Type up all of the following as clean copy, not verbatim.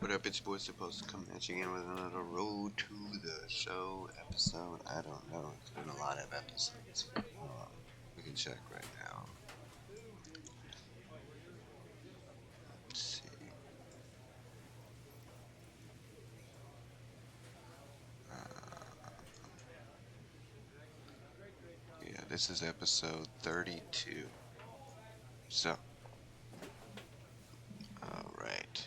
What up, it's your boy supposed to come at you again with another Road to the Show episode. I don't know, it's been a lot of episodes. We can check right now. Let's see. Yeah, this is episode 32. So, alright.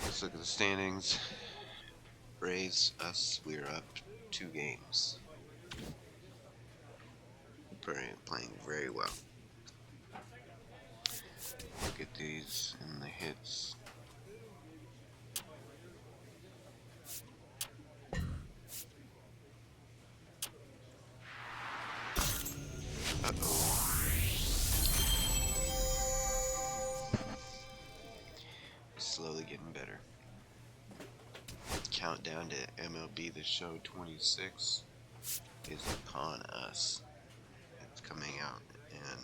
Let's look at the standings. Braves, us, we're up 2 games. Playing very well. Look at these in the hits. Uh-oh. Slowly getting better. Countdown to MLB The Show 26 is upon us. It's coming out in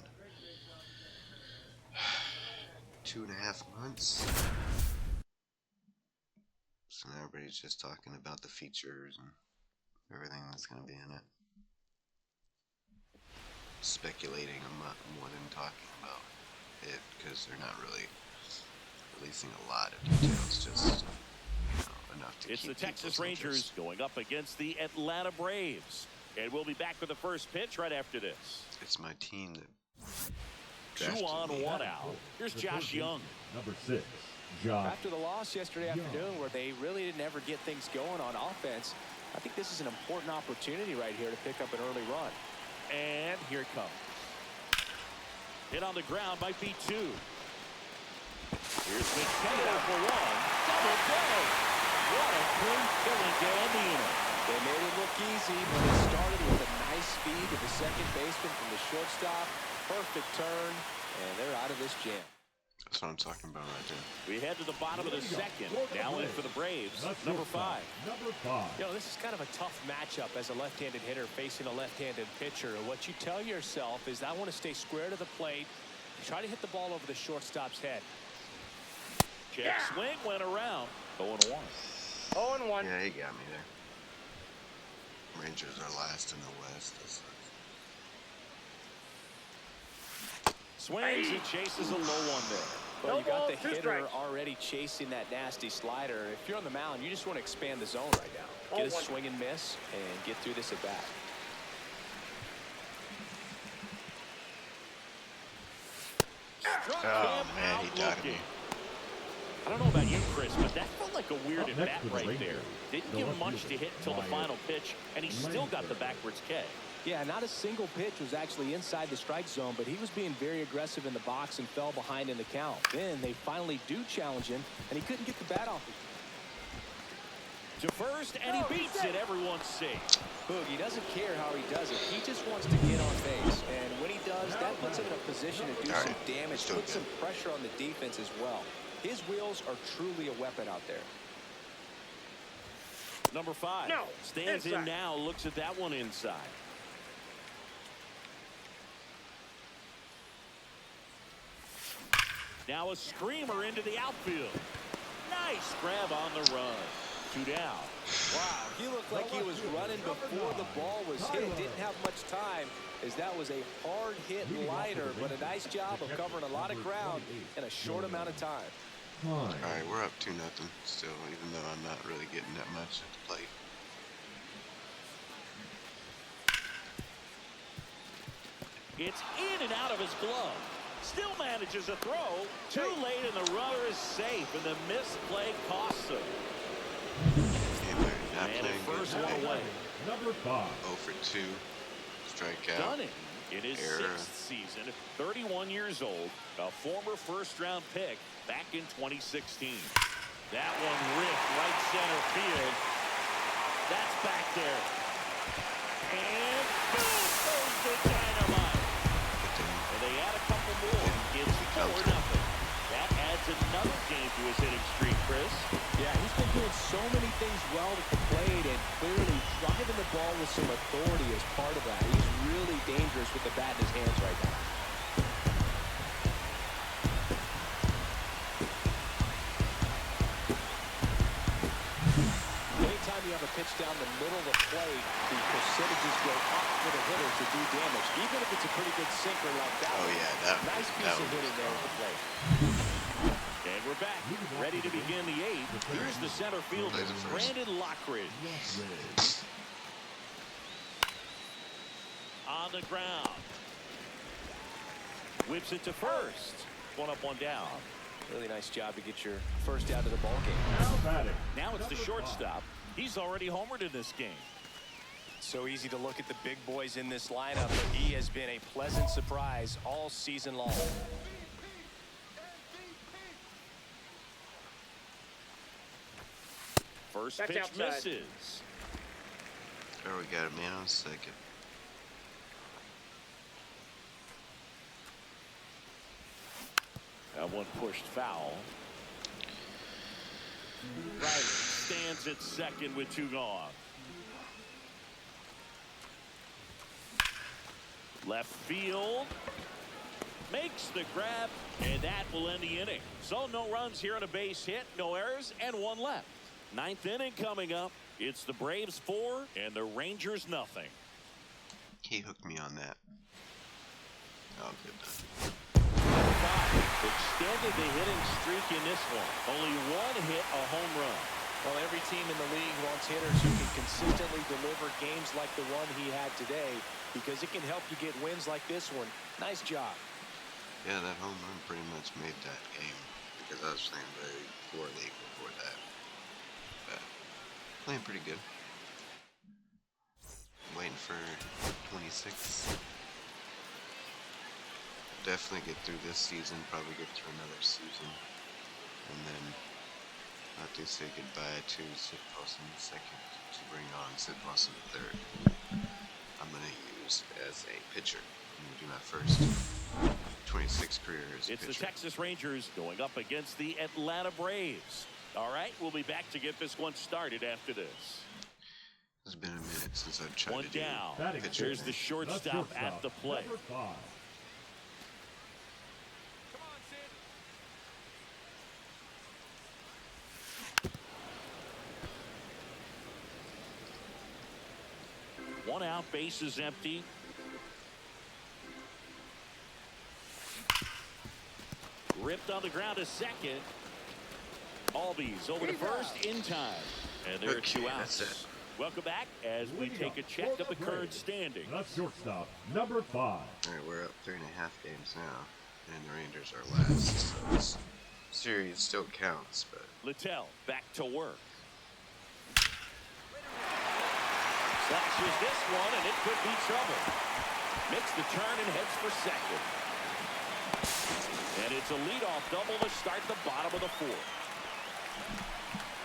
2.5 months. So now everybody's just talking about the features and everything that's going to be in it. Speculating more than talking about it, because they're not really releasing a lot of details, just enough to It's keep the Texas Rangers interest. Going up against the Atlanta Braves. And we'll be back with the first pitch right after this. It's my team that 2 on, 1 out. Here's Josh Young. Number 6, Josh. After the loss yesterday afternoon, where they really didn't ever get things going on offense, I think this is an important opportunity right here to pick up an early run. And here it comes. Hit on the ground, might be 2. Here's McKenna for 1. Double play. What a clean killing to end the inning. They made it look easy, but it started with a nice feed to the second baseman from the shortstop. Perfect turn, and they're out of this jam. That's what I'm talking about right there. We head to the bottom of the second. Now in for the Braves, number 5. Number 5. You know, this is kind of a tough matchup as a left-handed hitter facing a left-handed pitcher. What you tell yourself is, I want to stay square to the plate, try to hit the ball over the shortstop's head. Check swing went around. 0-1. 0-1. Yeah, he got me there. Rangers are last in the West. Swings and chases a low one there. Well, you got the hitter already chasing that nasty slider. If you're on the mound, you just want to expand the zone right now. Get a swing and miss and get through this at bat. Oh man, he dogged me. I don't know about you, Chris, but that felt like a weird at bat right there. Didn't give him much to hit until the final pitch, and he still got the backwards K. Yeah, not a single pitch was actually inside the strike zone, but he was being very aggressive in the box and fell behind in the count. Then they finally do challenge him, and he couldn't get the bat off. To first, and he beats it. Everyone's safe. Boog, he doesn't care how he does it. He just wants to get on base, and when he does, that puts him in a position to do some damage, put some pressure on the defense as well. His wheels are truly a weapon out there. Number 5 stands in now, looks at that one inside. Now a screamer into the outfield. Nice grab on the run. 2 down. Wow, he looked like he was running before the ball was hit. Didn't have much time, as that was a hard hit liner, but a nice job of covering a lot of ground in a short amount of time. Alright, we're up 2-0 still, even though I'm not really getting that much at the plate. It's in and out of his glove. Still manages a throw. Too late, and the runner is safe, and the misplay costs him. Not and playing first good. one away. Number 5. 0 for 2. Strikeout. Done it in his Error. 6th season. 31 years old. A former first-round pick back in 2016. That one ripped right center field. That's back there. And boom! Goes the dynamite. And they add a couple more. It's 4-0. That adds another game to his hitting streak, Chris. Yeah, he's been doing so many things well at the plate, and clearly driving the ball with some authority as part of that. He's really dangerous with the bat in his hands right now. much down the middle of the plate, the percentages go up for the hitter to do damage, even if it's a pretty good sinker like that. Oh yeah, that nice piece of hitting there at the plate. And we're back, ready to begin the 8th. Here's the center fielder, Brandon Lockridge. On the ground. Whips it to first. One up, one down. Really nice job to get your first out of the ball game. Now batting. Now it's the shortstop. He's already homered in this game. So easy to look at the big boys in this lineup, but he has been a pleasant surprise all season long. First That's pitch outside. misses. There we got a man on second. That one pushed foul. Riley stands at second with 2 gone. Left field. Makes the grab, and that will end the inning. So no runs here on a base hit, no errors, and 1 left. 9th inning coming up. It's the Braves 4 and the Rangers nothing. He hooked me on that. Oh, good. Extended the hitting streak in this one. Only 1 hit, a home run. Well, every team in the league wants hitters who can consistently deliver games like the one he had today, because it can help you get wins like this one. Nice job. Yeah, that home run pretty much made that game, because I was playing very poorly before that. But playing pretty good. Waiting for 26. Definitely get through this season, probably get through another season, and then I have to say goodbye to Sid Wilson second to bring on Sid Wilson third. I'm going to use as a pitcher. I'm going to do my first 26 career as a It's pitcher. the Texas Rangers going up against the Atlanta Braves. All right, we'll be back to get this one started after this. It's been a minute since I've tried One to do down. pitcher. Here's the shortstop at the plate. Number 5. One out, base is empty. Ripped on the ground to second. Albies over to first in time. And there are 2 outs. That's it. Welcome back as we take a check of the current standing. That's shortstop. Number 5. Alright, we're up 3.5 games now, and the Rangers are last, so this series still counts, but Littell back to work. Slashes this one, and it could be trouble. Makes the turn and heads for second. And it's a leadoff double to start the bottom of the 4th.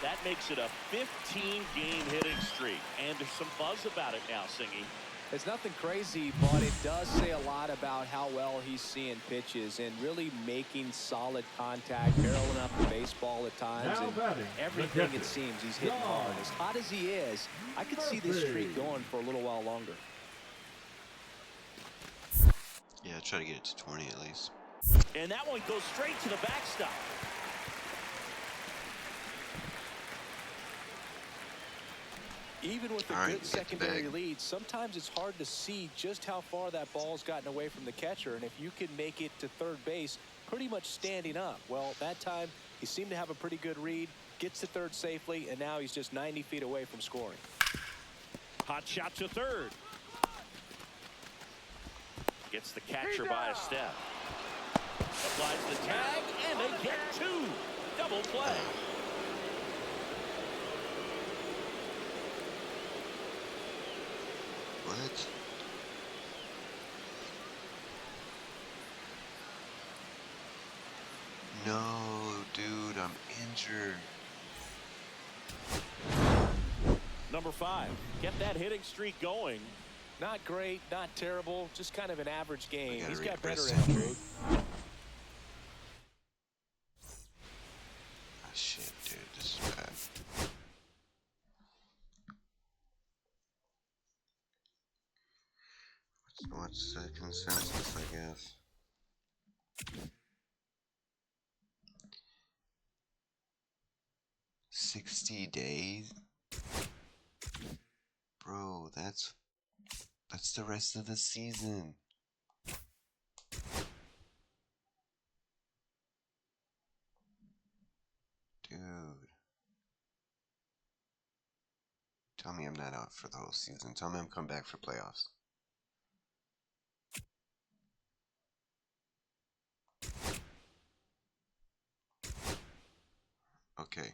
That makes it a 15-game hitting streak. And there's some buzz about it now, Singy. It's nothing crazy, but it does say a lot about how well he's seeing pitches and really making solid contact, barreling up the baseball at times, Now and batting, everything the it seems he's hitting catcher. hard. As hot as he is, I could see this streak going for a little while longer. yeah, try to get it to 20 at least. And that one goes straight to the backstop. Even with a All right, good get the secondary bag. lead, sometimes it's hard to see just how far that ball's gotten away from the catcher. And if you can make it to third base pretty much standing up, well, that time he seemed to have a pretty good read, gets to third safely, and now he's just 90 feet away from scoring. Hot shot to third. Gets the catcher by a step. Applies the tag, and they get 2. Double play. What? No, dude, I'm injured. Number 5. Get that hitting streak going. Not great, not terrible, just kind of an average game. gotta He's read got the better rest. injury. Oh, shit, dude, this is bad. What's the consensus, I guess? $60 days? Bro, that's the rest of the season. Dude. Tell me I'm not out for the whole season. Tell me I'm coming back for playoffs. Okay.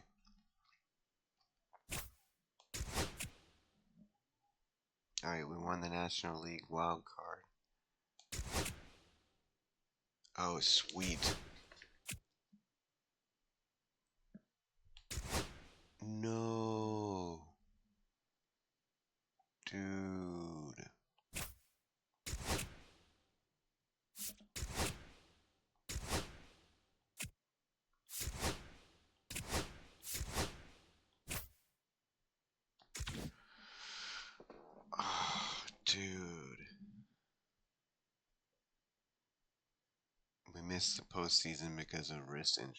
Alright, we won the National League wild card. Oh, sweet. No. Dude. Oh, dude. We missed the postseason because of wrist injury.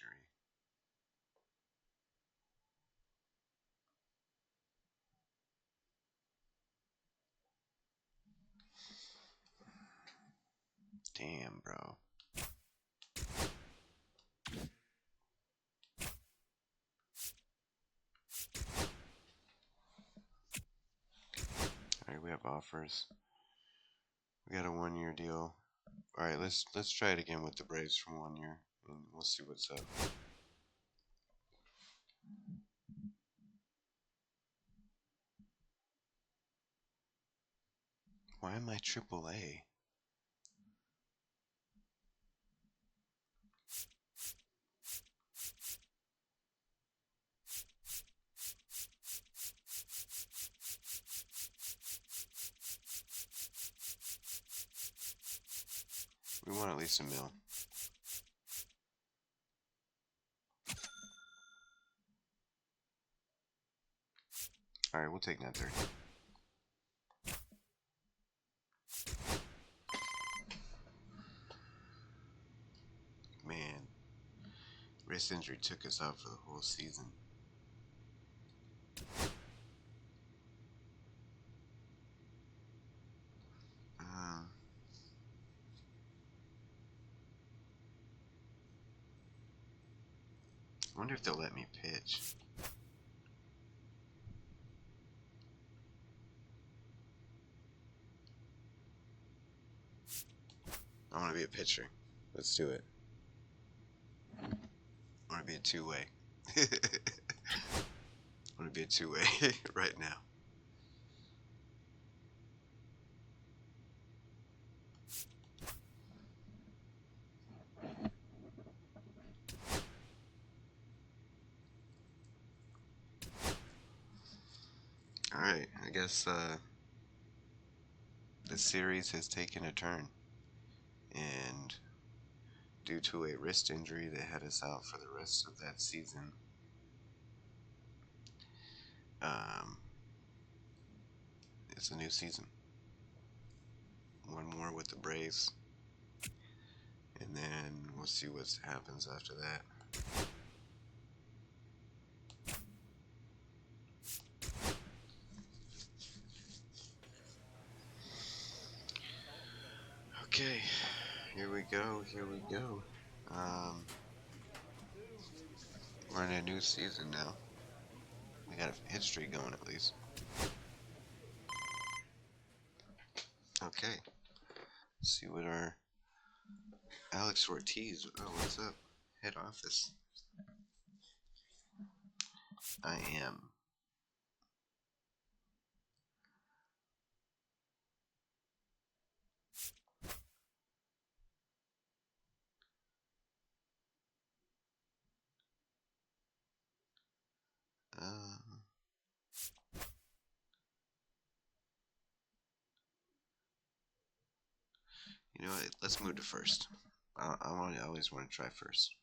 Damn, bro. Alright, we have offers. We got a 1-year deal. Alright, let's try it again with the Braves for 1 year, and we'll see what's up. Why am I AAA? We want at least $1 million. Alright, we'll take 930. Man, wrist injury took us out for the whole season. I wonder if they'll let me pitch. I want to be a pitcher. Let's do it. I want to be a two-way. I want to be a two-way right now. Alright, I guess the series has taken a turn. And due to a wrist injury that had us out for the rest of that season, it's a new season. One more with the Braves. And then we'll see what happens after that. Okay, here we go. We're in a new season now. We got a hit streak going at least. Okay. Let's see what our Alex Ortiz. Oh, what's up? Head office. I am. You know what? Let's move to first. I always want to try first.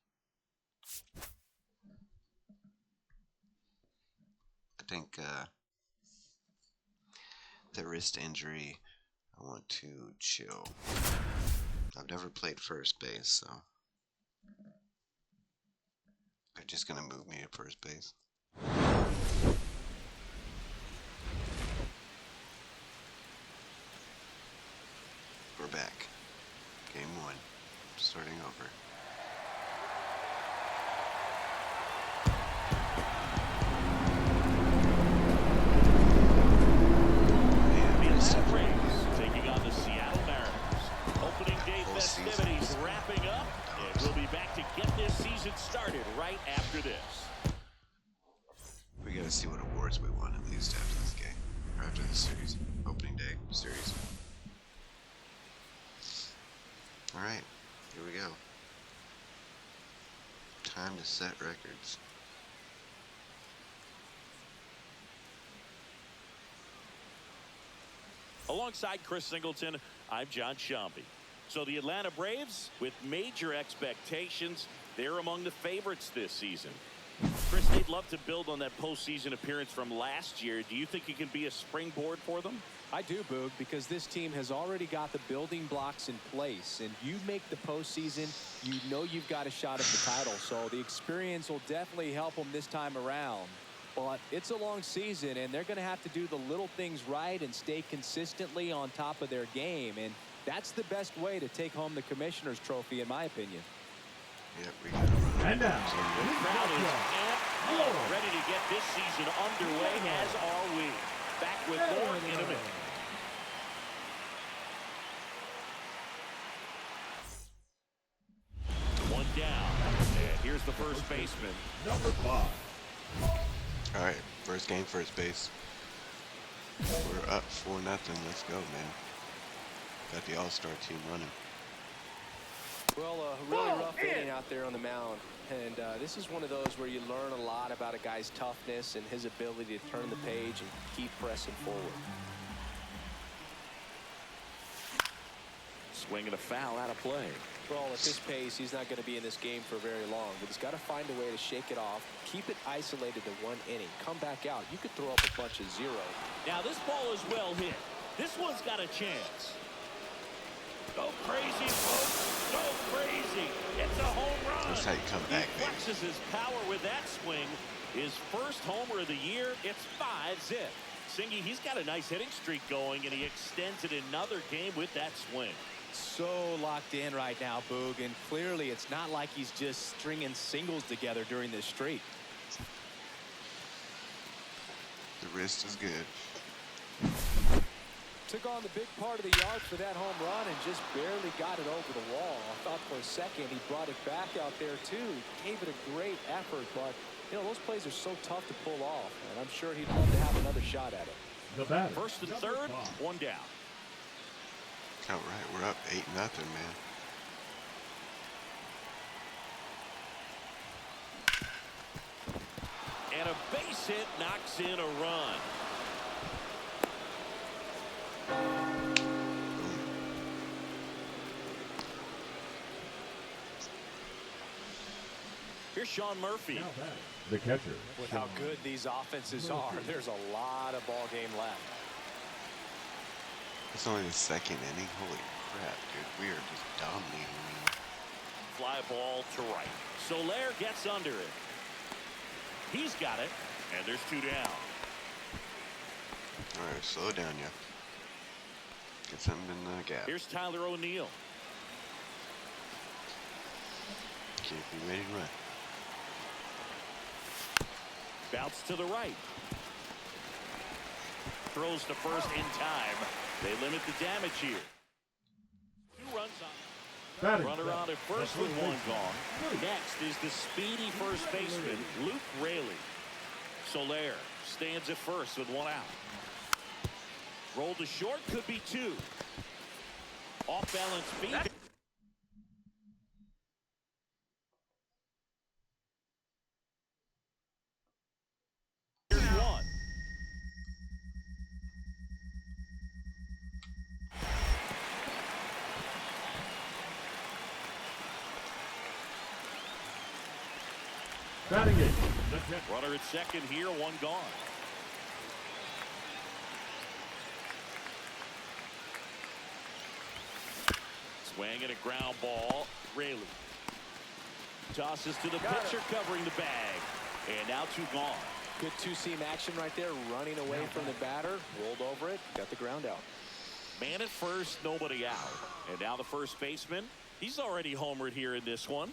I think the wrist injury, I want to chill. I've never played first base, so they're just gonna move me to first base. right after this. We gotta see what awards we won at least after this game, or after this series, opening day series. All right, here we go. Time to set records. Alongside Chris Singleton, I'm John Shambi. So the Atlanta Braves, with major expectations, they're among the favorites this season. Chris, they'd love to build on that postseason appearance from last year. Do you think it can be a springboard for them? I do, Boog, because this team has already got the building blocks in place, and you make the postseason, you know you've got a shot at the title. So the experience will definitely help them this time around. But it's a long season, and they're going to have to do the little things right and stay consistently on top of their game. And that's the best way to take home the Commissioner's Trophy, in my opinion. Yep, we got to run. And now, The crowd is amped up, ready to get this season underway, as are we. Back with more in a minute. One down. And here's the first baseman. number 5. All right, first game, first base. We're up 4-0. Let's go, man. Got the all-star team running. Well, a really rough inning out there on the mound. And this is one of those where you learn a lot about a guy's toughness and his ability to turn the page and keep pressing forward. Swing and a foul out of play. Well, at this pace, he's not going to be in this game for very long, but he's got to find a way to shake it off, keep it isolated to one inning, come back out. You could throw up a bunch of zeros. Now this ball is well hit. This one's got a chance. Go crazy, folks. Go crazy. It's a home run. That's how you come back, He baby. flexes his power with that swing. His first homer of the year. It's 5-zip. Singy, he's got a nice hitting streak going, and he extends it another game with that swing. So locked in right now, Boog, and clearly it's not like he's just stringing singles together during this streak. The wrist is good. Took on the big part of the yard for that home run and just barely got it over the wall. I thought for a second he brought it back out there too. Gave it a great effort, but you know those plays are so tough to pull off, and I'm sure he'd love to have another shot at it. The batter, First and number third, 5. one down. Count right. We're up 8-0, man. And a base hit knocks in a run. Here's Sean Murphy. Now batting, the catcher. With how good these offenses are, there's a lot of ball game left. It's only the second inning. Holy crap, dude. We are just dominating. Fly ball to right. Soler gets under it. He's got it, and there's 2 down. All right, slow down, yeah. Get something in the gap. Here's Tyler O'Neill. Keep you ready to run. Bounce to the right. Throws to first in time. They limit the damage here. 2 runs on. Batting Runner second, on at first the with 1 baseman, gone. Luke. Next is the speedy first baseman, Luke Raley. Soler stands at first with 1 out. Roll to short, could be 2. Off balance feet. Here's 1. Batting it, the catcher. Runner at second here, 1 gone. Swing and a ground ball. Raley tosses to the pitcher, covering the bag. And now 2 gone. Good two-seam action right there, running away from the batter, rolled over it, got the ground out. Man at first, nobody out. And now the first baseman. He's already homered here in this one.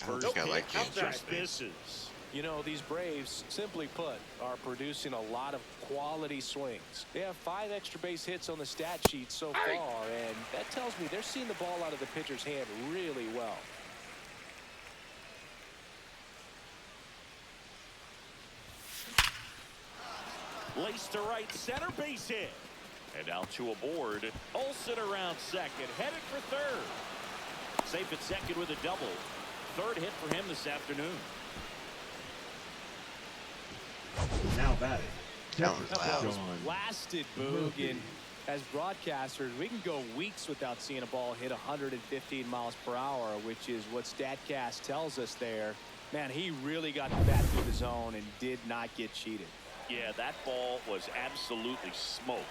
I don't First think I like pitch getting just first base. misses. You know, these Braves, simply put, are producing a lot of quality swings. They have 5 extra base hits on the stat sheet so far, and that tells me they're seeing the ball out of the pitcher's hand really well. Laced to right center, base hit. And now two aboard. Olsen around second, headed for third. Safe at second with a double. Third hit for him this afternoon. Now batting. That was Catcher, loud. John Blasted, Boog. And as broadcasters, we can go weeks without seeing a ball hit 115 miles per hour, which is what StatCast tells us there. Man, he really got the bat through the zone and did not get cheated. Yeah, that ball was absolutely smoked.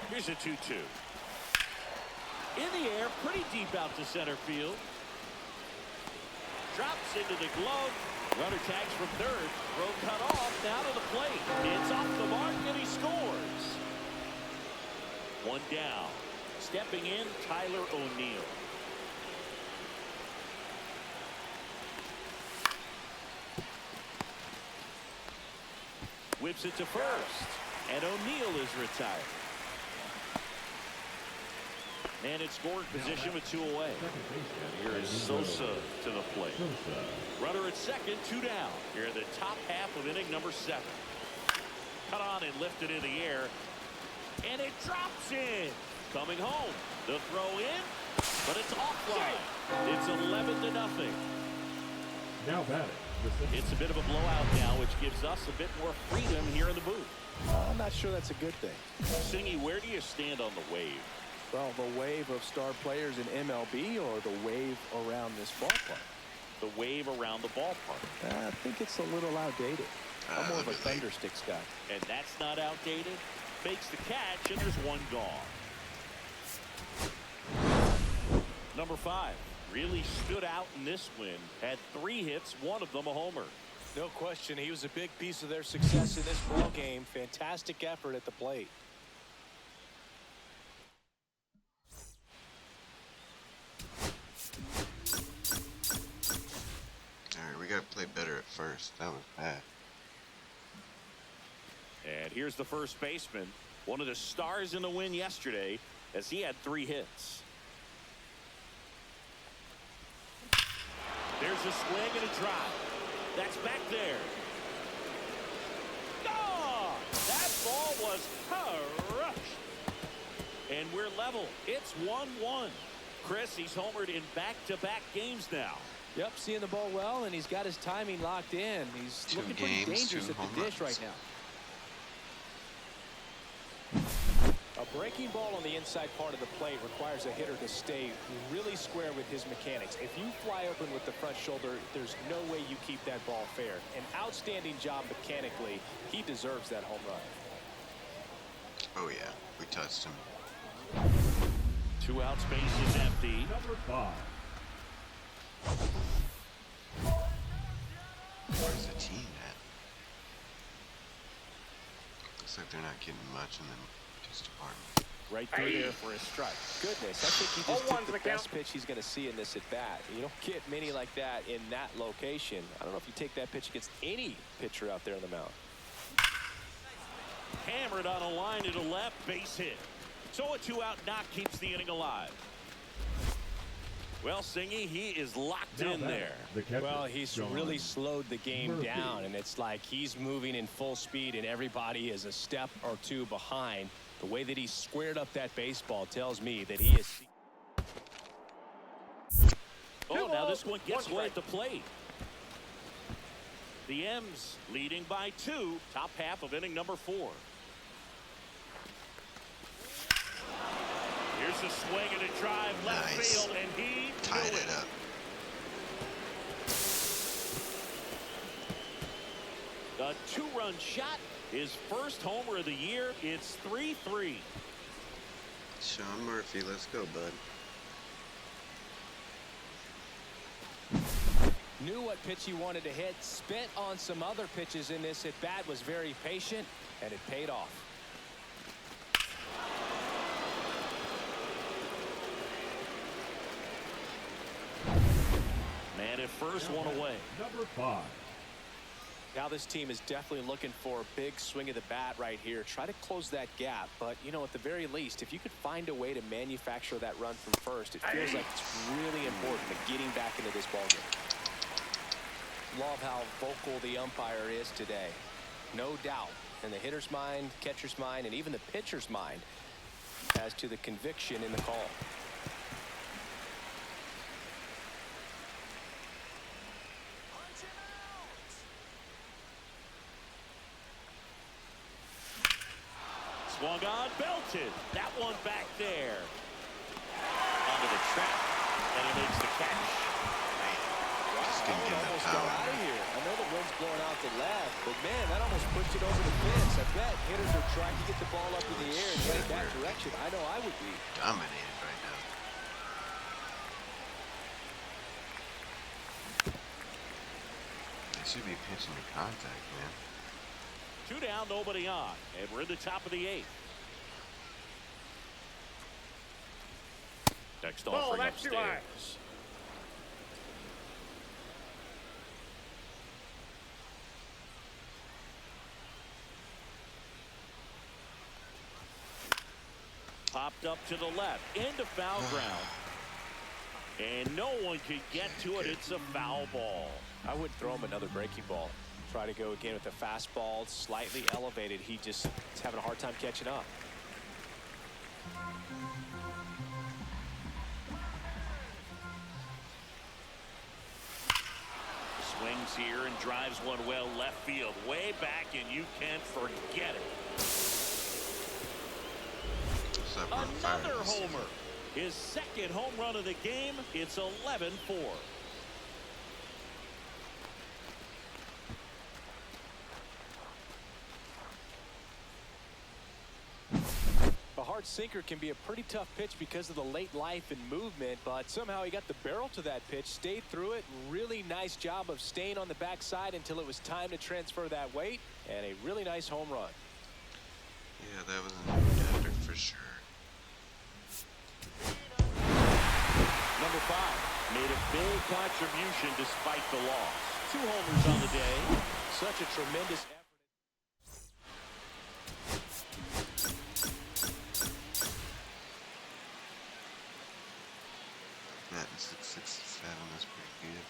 Here's a 2-2. In the air, pretty deep out to center field. Drops into the glove. Runner tags from third. Throw cut off. Now to the plate. It's off the mark and he scores. One down. Stepping in, Tyler O'Neill. Whips it to first. And O'Neill is retired. Man in scoring position with two away. And here is Sosa to the plate. Runner at second, two down. Here in the top half of inning number 7. Cut on and lifted in the air. And it drops in. Coming home. The throw in. But it's offline. It's 11-0. now batting. It's a bit of a blowout now, which gives us a bit more freedom here in the booth. I'm not sure that's a good thing. Singy, where do you stand on the wave? Well, the wave of star players in MLB or the wave around this ballpark? The wave around the ballpark. I think it's a little outdated. I'm more of a thundersticks guy. And that's not outdated. Makes the catch, and there's one gone. Number 5 really stood out in this win. Had 3 hits, one of them a homer. No question, he was a big piece of their success in this ball game. Fantastic effort at the plate. Alright, we gotta play better at first. That was bad. And here's the first baseman, one of the stars in the win yesterday, as he had 3 hits. There's a swing and a drive. That's back there. Oh, that ball was crushed. And we're level. It's 1-1. Chris, he's homered in back-to-back games now. Yep, seeing the ball well, and he's got his timing locked in. He's Two looking pretty games, dangerous 2 at home the dish runs. right now. A breaking ball on the inside part of the plate requires a hitter to stay really square with his mechanics. If you fly open with the front shoulder, there's no way you keep that ball fair. An outstanding job mechanically. He deserves that home run. Oh yeah, we touched him. 2 out, space is empty. Number 5. Where's the team at? Looks like they're not getting much in the pitch department. Right through there for a strike. Goodness, I think he just took the best pitch he's going to see in this at-bat. You don't get many like that in that location. I don't know if you take that pitch against any pitcher out there on the mound. Hammered on a line to the left, base hit. So a 2-out knock keeps the inning alive. Well, Singy, he is locked Now in batting, there. the catcher, Well, he's John really slowed the game Murphy. down, and it's like he's moving in full speed, and everybody is a step or 2 behind. The way that he squared up that baseball tells me that he is. Oh, now this one gets away at the plate. The M's leading by 2, top half of inning number 4. Here's a swing and a drive left Nice. field, and he Tied knew it up. A 2-run shot, his first homer of the year. It's 3-3. Sean Murphy, let's go, bud. Knew what pitch he wanted to hit, spent on some other pitches in this at-bat, was very patient, and it paid off. Man at first, one away. Number 5. Now this team is definitely looking for a big swing of the bat right here. Try to close that gap, but you know, at the very least, if you could find a way to manufacture that run from first, it feels like it's really important to getting back into this ballgame. Love how vocal the umpire is today. No doubt in the hitter's mind, catcher's mind, and even the pitcher's mind as to the conviction in the call. Swung on, belted. That one back there. Onto the trap, and he makes the catch. Just couldn't get enough Got power. out of here. I know the wind's blowing out the left, but man, that almost pushed it over the fence. I bet hitters are trying to get the ball up in the air and head that direction. I know I would be. Dominated right now. They should be pitching to contact, man. 2 down, nobody on, and we're in the top of the 8th. Next offering upstairs. Popped up to the left, into foul ground. And no one could get to it. It's a foul ball. I wouldn't throw him another breaking ball. Try to go again with the fastball, slightly elevated. He just is having a hard time catching up. Swings here and drives one well left field, way back, and you can't forget it. Another homer. His second home run of the game. It's 11-4. A hard sinker can be a pretty tough pitch because of the late life and movement, but somehow he got the barrel to that pitch, stayed through it. Really nice job of staying on the backside until it was time to transfer that weight, and a really nice home run. Yeah, that was an under for sure. Number 5 made a big contribution despite the loss. 2 homers on the day. Such a tremendous effort. That 667 is pretty good.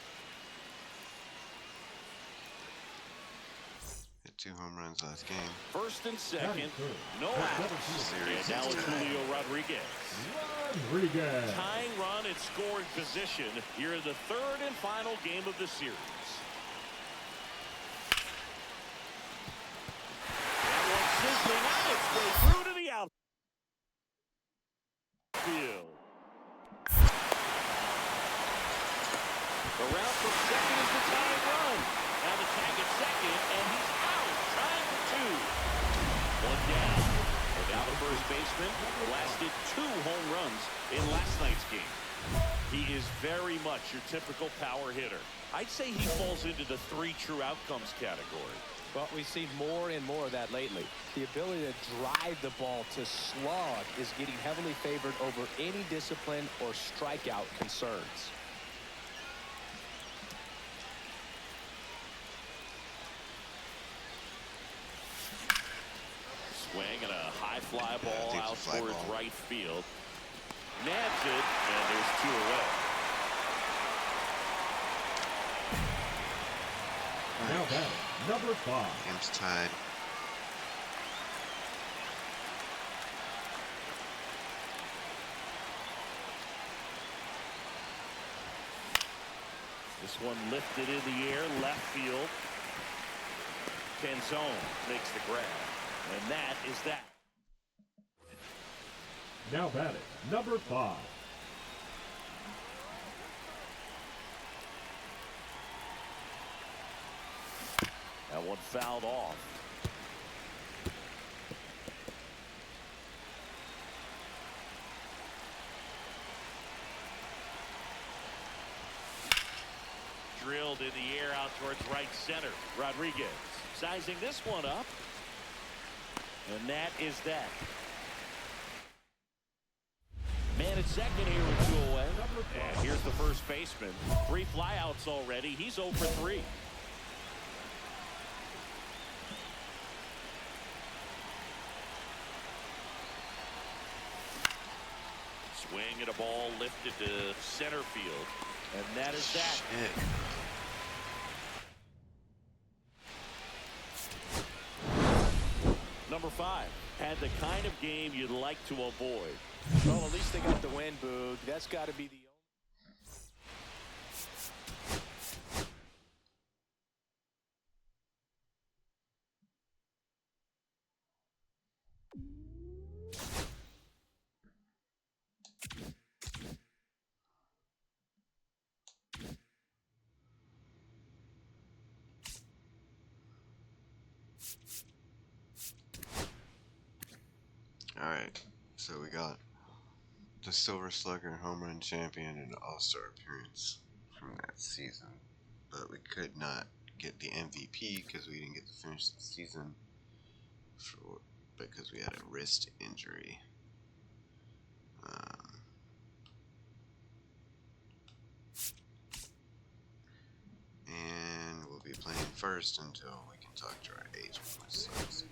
Hit 2 home runs last game. First and second, no outs. And now it's Julio Rodriguez. Tying run at scoring position here in the 3rd and final game of the series. That one sizzling on its way through to the outfield. Around from second is the tying run. Now the tag at second, and he's out. Trying for 2. 1 down. And now the first baseman blasted 2 home runs in last night's game. He is very much your typical power hitter. I'd say he falls into the 3 true outcomes category. But we've seen more and more of that lately. The ability to drive the ball to slog is getting heavily favored over any discipline or strikeout concerns. Swing and a high fly ball out towards right field. Nabs it, and there's 2 away. Now batting, number 5. Game's tied. This one lifted in the air, left field. Canzone makes the grab. And that is that. Now batting, number 5. That one fouled off. Drilled in the air out towards right center. Rodriguez sizing this one up. And that is that. Man at second here with 2 away. And here's the first baseman. 3 flyouts already. He's 0 for 3. Swing at a ball lifted to center field. And that is that. Shit. had the kind of game you'd like to avoid. Well, at least they got the win, Boog. That's got to be the Alright, so we got the Silver Slugger home run champion and all-star appearance from that season. But we could not get the MVP because we didn't get to finish the season because we had a wrist injury. And we'll be playing first until we can talk to our agent, which sucks.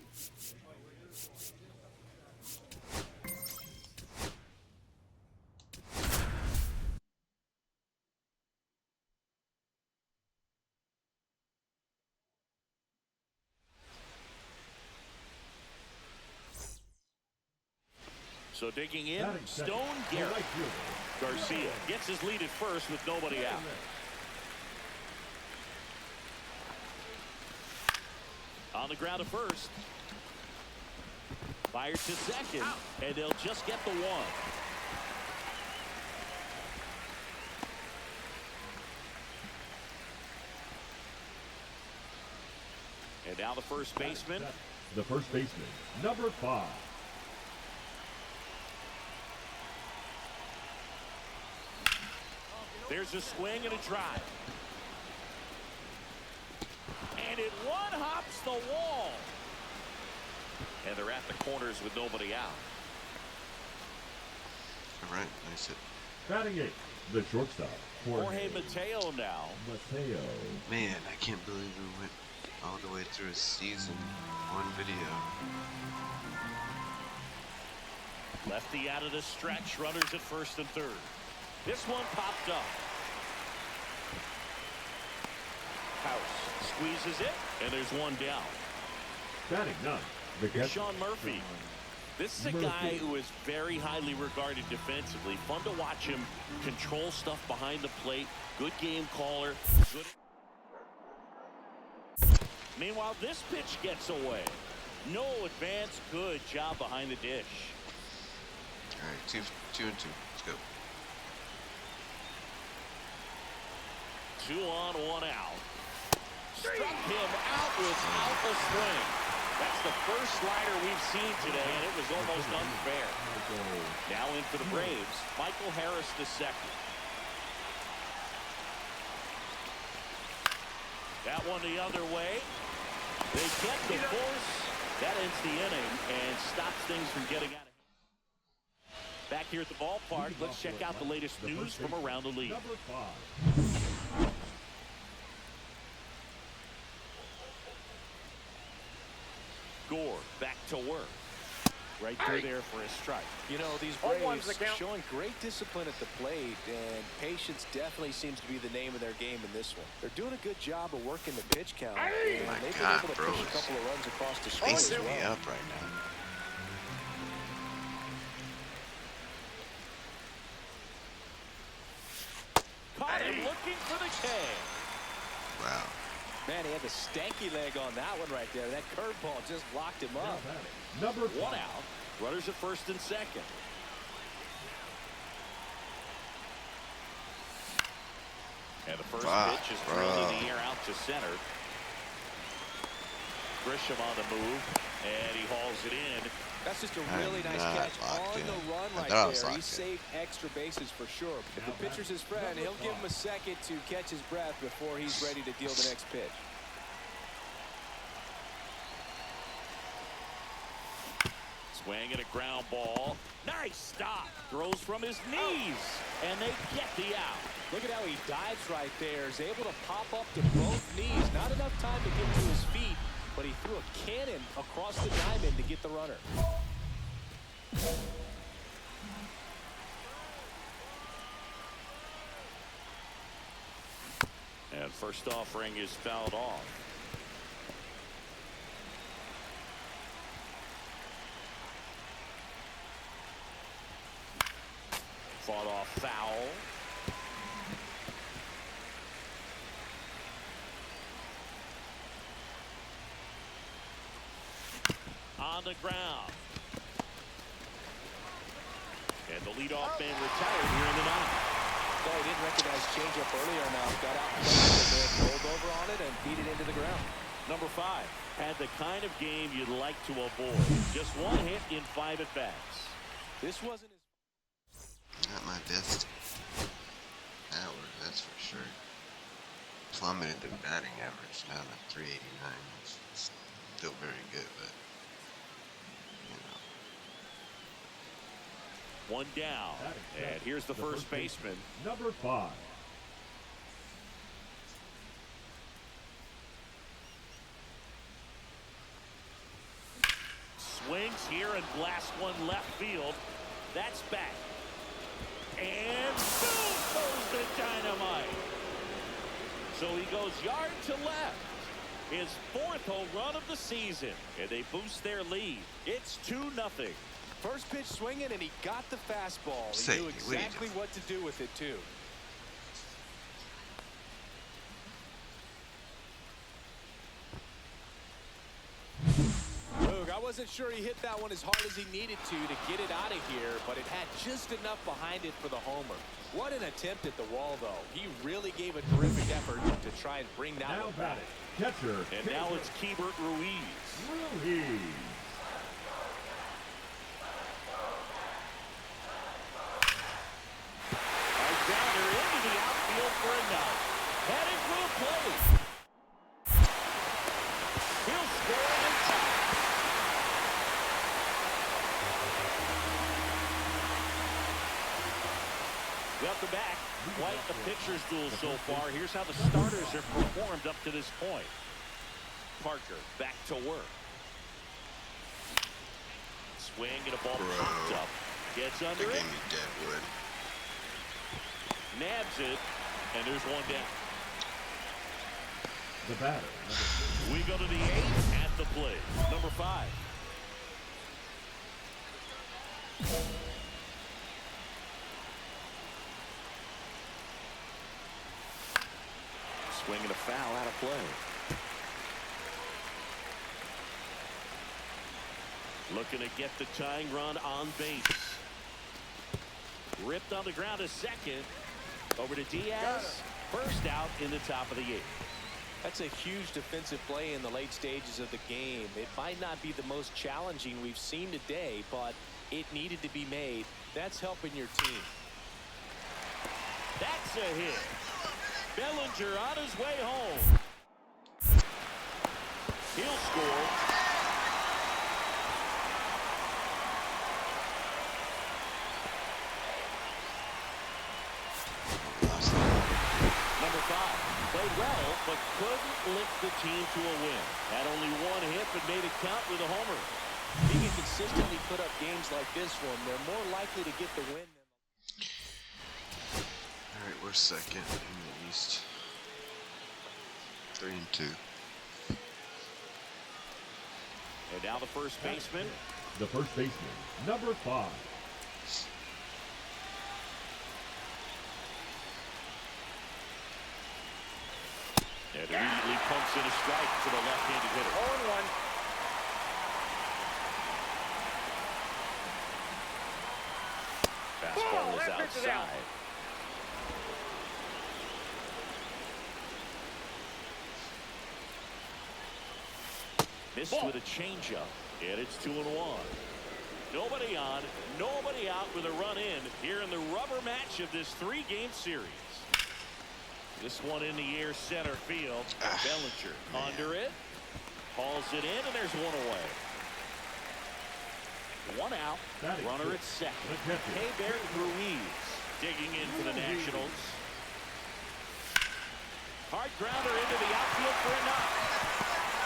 So digging in, Stone Garrett. Garcia gets his lead at first with nobody out. On the ground at first. Fired to second, and they'll just get the one. And now the first baseman. The first baseman, number 5. There's a swing and a drive. And it one-hops the wall. And they're at the corners with nobody out. All right, nice hit. Batting 8, the shortstop, Jorge Mateo now. Mateo. Man, I can't believe we went all the way through a season, one video. Lefty out of the stretch, runners at first and third. This one popped up. House squeezes it, and there's one down. Batting 9, the catcher, Sean Murphy. This is a guy who is very highly regarded defensively. Fun to watch him control stuff behind the plate. Good game caller. Good. Meanwhile, this pitch gets away. No advance. Good job behind the dish. All right, two and two. Let's go. 2 on, 1 out. Struck him out without a swing. That's the first slider we've seen today, and it was almost unfair. Now in for the Braves, Michael Harris the second. That one the other way. They get the force. That ends the inning and stops things from getting out of hand. Back here at the ballpark, let's check out the latest news from around the league. number 5. Gore back to work. Right through there for a strike. You know, these Braves showing great discipline at the plate, and patience definitely seems to be the name of their game in this one. They're doing a good job of working the pitch count, and they've been able to push a couple of runs across the screen as Facing me well. up right now. Caught him looking for the K. Wow. Man, he had the stanky leg on that one right there. That curveball just locked him up. Number 1 5. out. Runners at first and second. And the first pitch is drilled in the air out to center. Grisham on the move, and he hauls it in. That's just a really nice catch on the run right there. He saved extra bases for sure. If the pitcher's his friend, he'll give him a second to catch his breath before he's ready to deal the next pitch. Swing and a ground ball. Nice stop. Throws from his knees, and they get the out. Look at how he dives right there. Is able to pop up to both knees. Not enough time to get to his feet, but he threw a cannon across the diamond to get the runner. And first offering is fouled off. on the ground. And the leadoff man retired here in the ninth. Oh, he didn't recognize changeup earlier enough. Got out in front of it, rolled over on it, and beat it into the ground. Number 5 had the kind of game you'd like to avoid. Just one hit in 5 at-bats. This wasn't his... Not my best hour, that's for sure. Plummeted the batting average down to 389. It's still very good, but you know. One down, and here's the first baseman. Number 5. Swings here and blasts one left field. That's back. And boom goes the dynamite. So he goes yard to left. His 4th home run of the season. And they boost their lead. It's 2-0. First pitch swinging, and he got the fastball. He knew exactly what to do with it, too. I wasn't sure he hit that one as hard as he needed to get it out of here, but it had just enough behind it for the homer. What an attempt at the wall, though. He really gave a terrific effort to try and bring that one back. Catcher. And now it's Keibert Ruiz. Grounder into the outfield for a knock. Heading for the plate. He'll score in time. Welcome back. Quite a pitcher's duel so far. Here's how the starters have performed up to this point. Parker back to work. Swing and a ball popped up. Gets under it. They gave me Deadwood. Nabs it, and there's one down. The batter. We go to the 8th at the plate. Number 5. Swinging a foul out of play. Looking to get the tying run on base. Ripped on the ground a second. Over to Diaz. First out in the top of the 8th. That's a huge defensive play in the late stages of the game. It might not be the most challenging we've seen today, but it needed to be made. That's helping your team. That's a hit. Bellinger on his way home. He'll score. Number 5 played well, but couldn't lift the team to a win. Had only one hit, but made it count with a homer. If he can consistently put up games like this one, they're more likely to get the win. All right, we're second in the East. 3-2. And now the first baseman. The first baseman, number 5. And immediately pumps in a strike to the left-handed hitter. 0-1. Fastball is outside. Missed with a changeup, and it's 2-1. Nobody on, nobody out with a run in here in the rubber match of this 3-game series. This one in the air, center field. Bellinger under it. Hauls it in, and there's one away. One out. Runner at second. Keibert Ruiz digging in for the Nationals. Hard grounder into the outfield for a knock.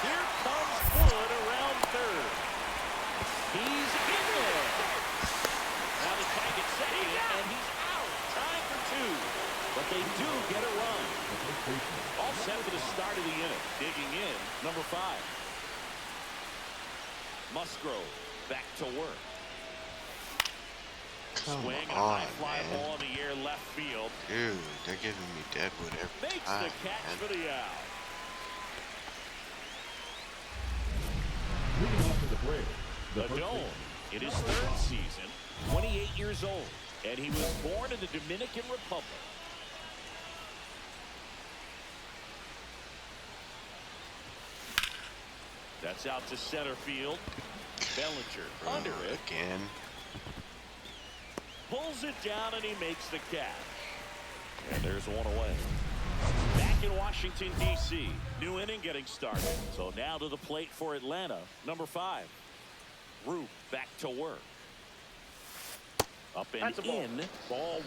Here comes Wood around third. He's in there. Now the tag at second, and he's out. Trying for 2. But they do get a run. All set for the start of the inning. Digging in, number 5. Musgrove back to work. Swing and a high fly ball in the air left field. Dude, they're giving me Deadwood every Makes time. the catch for the out. Leading off to the plate, The first Adone, baseman, in his number 3rd 5. season, 28 years old, and he was born in the Dominican Republic. That's out to center field. Bellinger under it. Again. Pulls it down and he makes the catch. And there's one away. Back in Washington, D.C. New inning getting started. So now to the plate for Atlanta, number 5. Roop back to work. Up and That's a ball. in. Ball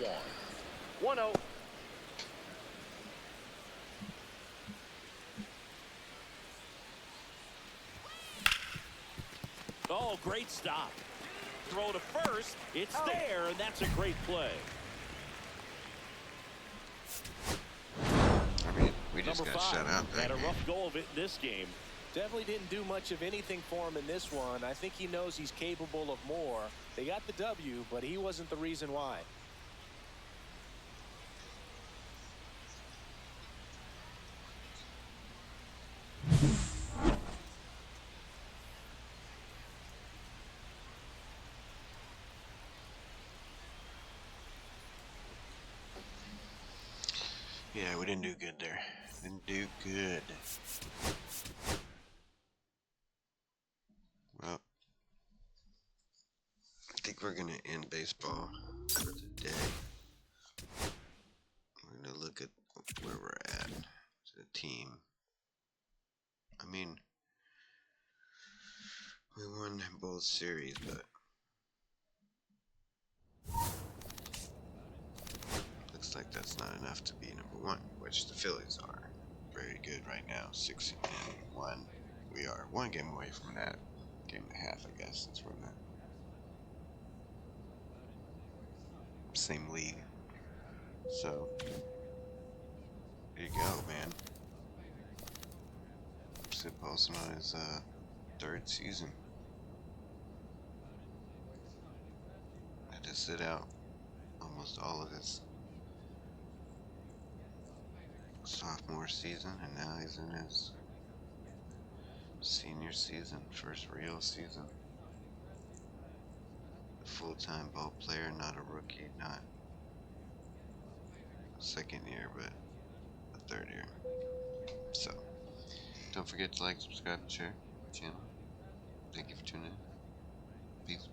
1. 1-0. Oh, great stop. Throw to first. It's there, and that's a great play. I mean, we just Number got 5 shut out had that a game. rough go of it in this game. Definitely didn't do much of anything for him in this one. I think he knows he's capable of more. They got the W, but he wasn't the reason why. Yeah, we didn't do good there. Didn't do good. Well, I think we're gonna end baseball for the day. We're gonna look at where we're at as a team. I mean, we won both series, but looks like that's not enough to be number 1, which the Phillies are very good right now. 6-1. We are 1 game away from that. Game and a half, I guess. That's where we're at. Same league. So, there you go, man. Sid Wilson on his 3rd season. Had to sit out almost all of his sophomore season, and now he's in his senior season, first real season. A full-time ball player, not a rookie, not a 2nd year, but a 3rd year. So, don't forget to like, subscribe, and share the channel. Thank you for tuning in. Peace.